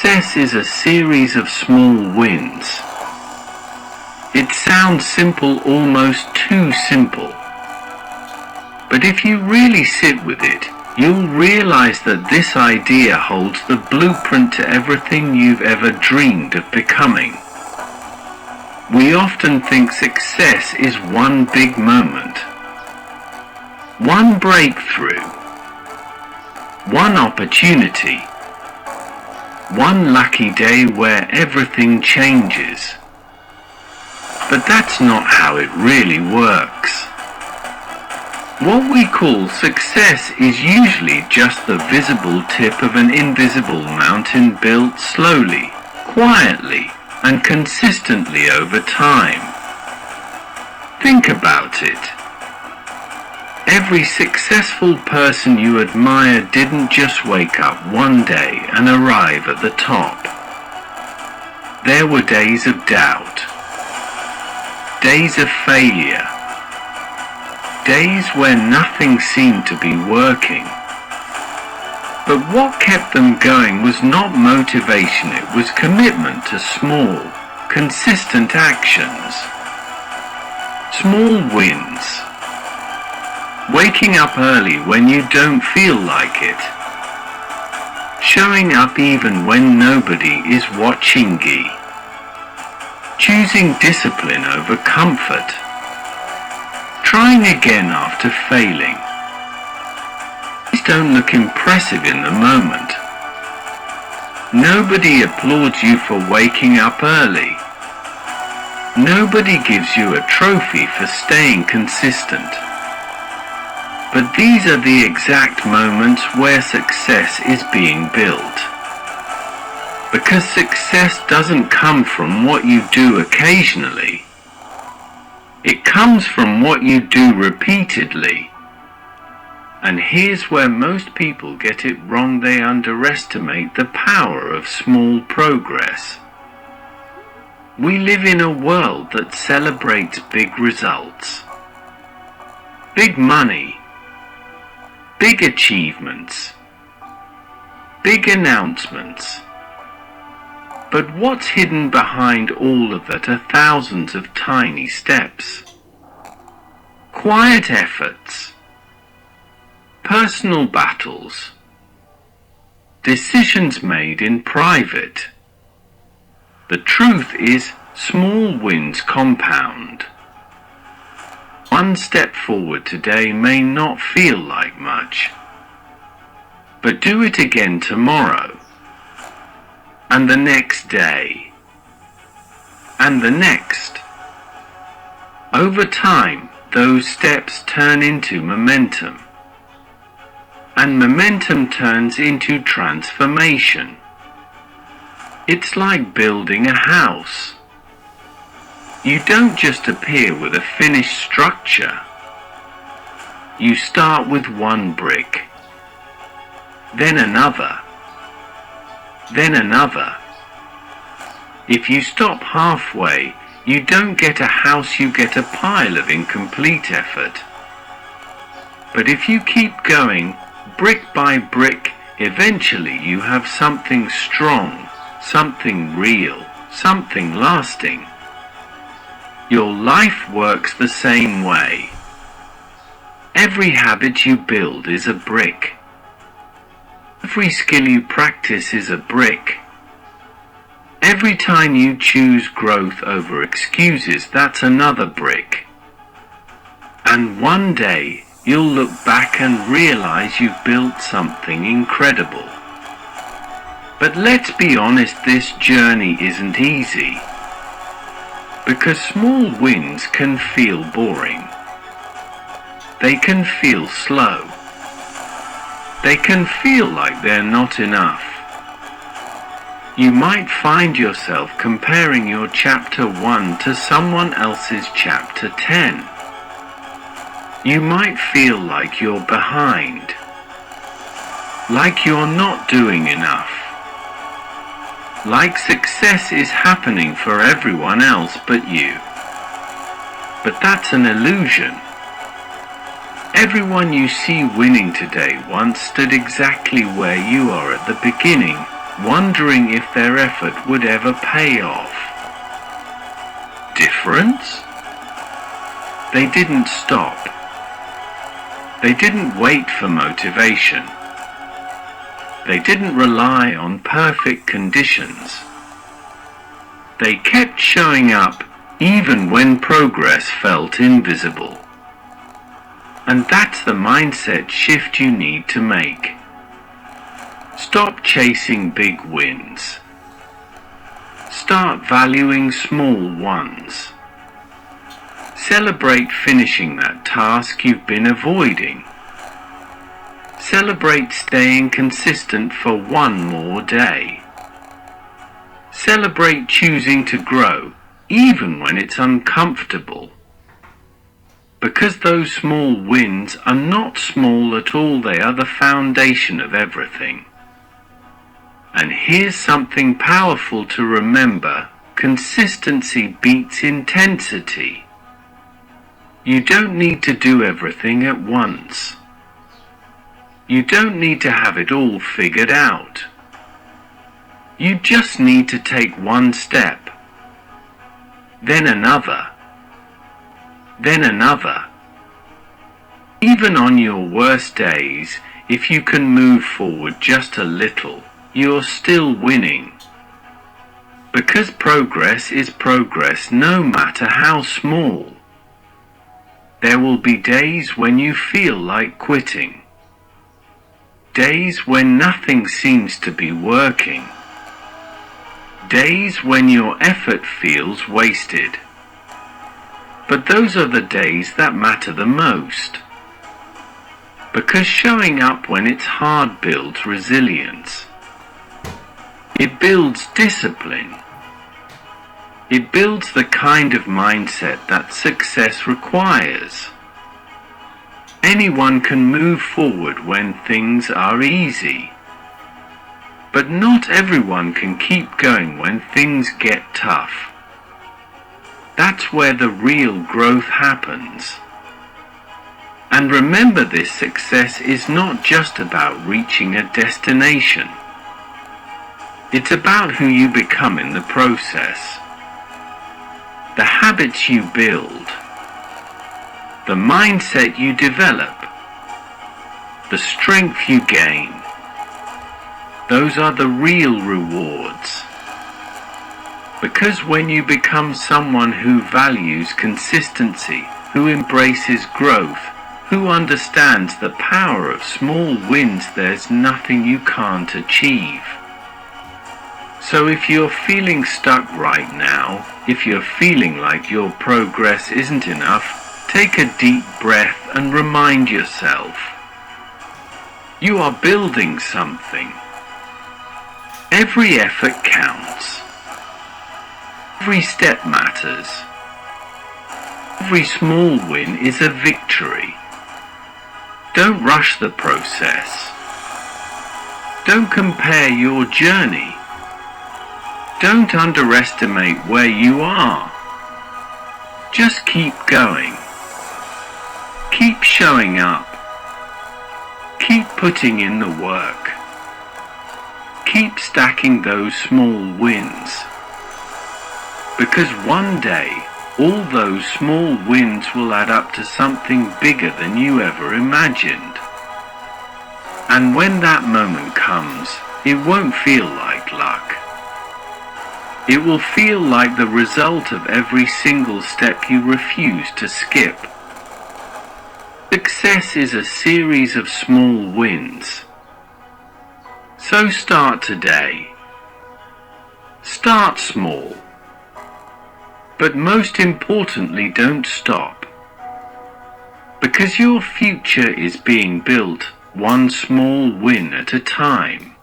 Success is a series of small wins. It sounds simple, almost too simple. But if you really sit with it, you'll realize that this idea holds the blueprint to everything you've ever dreamed of becoming. We often think success is one big moment, one breakthrough, one opportunity, one lucky day where everything changes. But that's not how it really works. What we call success is usually just the visible tip of an invisible mountain built slowly, quietly, and consistently over time. Think about it. Every successful person you admire didn't just wake up one day and arrive at the top. There were days of doubt, days of failure, days where nothing seemed to be working. But what kept them going was not motivation, it was commitment to small, consistent actions. Small wins. Waking up early when you don't feel like it. Showing up even when nobody is watching you. Choosing discipline over comfort. Trying again after failing. These don't look impressive in the moment. Nobody applauds you for waking up early. Nobody gives you a trophy for staying consistent. But these are the exact moments where success is being built. Because success doesn't come from what you do occasionally. It comes from what you do repeatedly. And here's where most people get it wrong. They underestimate the power of small progress. We live in a world that celebrates big results, big money, big achievements, big announcements. But what's hidden behind all of that are thousands of tiny steps, quiet efforts, personal battles, decisions made in private. The truth is, small wins compound. One step forward today may not feel like much, but do it again tomorrow, and the next day, and the next. Over time, those steps turn into momentum, and momentum turns into transformation. It's like building a house. You don't just appear with a finished structure. You start with one brick, then another, then another. If you stop halfway, you don't get a house, you get a pile of incomplete effort. But if you keep going, brick by brick, eventually you have something strong, something real, something lasting. Your life works the same way. Every habit you build is a brick. Every skill you practice is a brick. Every time you choose growth over excuses, that's another brick. And one day, you'll look back and realize you've built something incredible. But let's be honest, this journey isn't easy. Because small wins can feel boring. They can feel slow. They can feel like they're not enough. You might find yourself comparing your chapter 1 to someone else's chapter 10. You might feel like you're behind, like you're not doing enough, like success is happening for everyone else but you. But that's an illusion. Everyone you see winning today once stood exactly where you are at the beginning, wondering if their effort would ever pay off. Difference? They didn't stop. They didn't wait for motivation. They didn't rely on perfect conditions. They kept showing up even when progress felt invisible. And that's the mindset shift you need to make. Stop chasing big wins. Start valuing small ones. Celebrate finishing that task you've been avoiding. Celebrate staying consistent for one more day. Celebrate choosing to grow, even when it's uncomfortable. Because those small wins are not small at all, they are the foundation of everything. And here's something powerful to remember: consistency beats intensity. You don't need to do everything at once. You don't need to have it all figured out. You just need to take one step, then another, then another. Even on your worst days, if you can move forward just a little, you're still winning. Because progress is progress, no matter how small. There will be days when you feel like quitting. Days when nothing seems to be working. Days when your effort feels wasted. But those are the days that matter the most. Because showing up when it's hard builds resilience. It builds discipline. It builds the kind of mindset that success requires. Anyone can move forward when things are easy. But not everyone can keep going when things get tough. That's where the real growth happens. And remember, this success is not just about reaching a destination. It's about who you become in the process. The habits you build, the mindset you develop, the strength you gain. Those are the real rewards. Because when you become someone who values consistency, who embraces growth, who understands the power of small wins, there's nothing you can't achieve. So if you're feeling stuck right now, if you're feeling like your progress isn't enough, take a deep breath and remind yourself, you are building something. Every effort counts. Every step matters. Every small win is a victory. Don't rush the process. Don't compare your journey. Don't underestimate where you are. Just keep going. Keep showing up. Keep putting in the work. Keep stacking those small wins. Because one day, all those small wins will add up to something bigger than you ever imagined. And when that moment comes, it won't feel like luck. It will feel like the result of every single step you refuse to skip. Success is a series of small wins. So start today. Start small. But most importantly, don't stop. Because your future is being built one small win at a time.